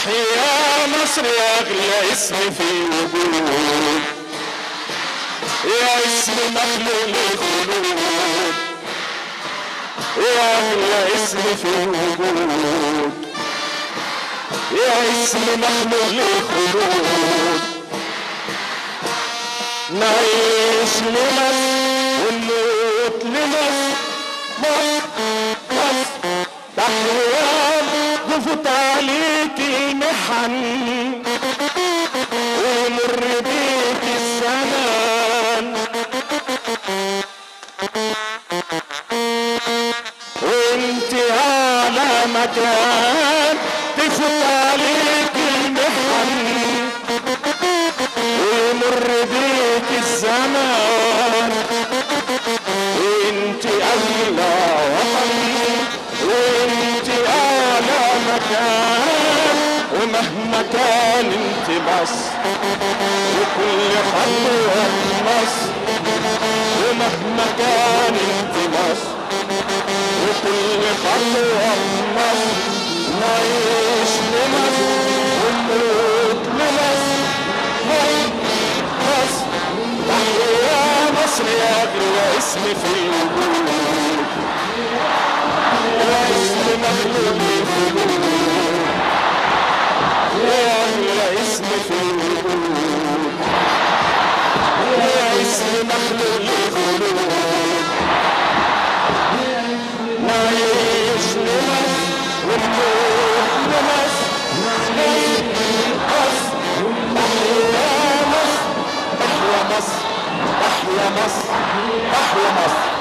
تحيا مصر يا أغلى اسم في الوجود، يا اسم مخلوق للخلود، يا أغلى اسم في الوجود، يا اسم مخلوق للخلود. نعيش لمصر ونموت لمصر، مصر تحيا ضفت عليك المحن ويمر بيك الزمان، وانت على مكان تفوت عليك المحن ويمر بيك الزمان، وانت اغلى وطني وانت اعلى مكان، ومهما كان انت مصر وكل خطوة مصر، ومهما كان انت مصر وكل خطوة مصر. نعيش لمصر ونموت لمصر، مصر تحيا مصر يا أغلى اسم في الوجود، يا اسم مخلوق للخلود، يا أغلى اسم في الوجود، يا اسم مخلوق للخلود. نعيش لمصر ونموت لمصر، مصر تحيا مصر، تحيا مصر، تحيا مصر، تحيا مصر.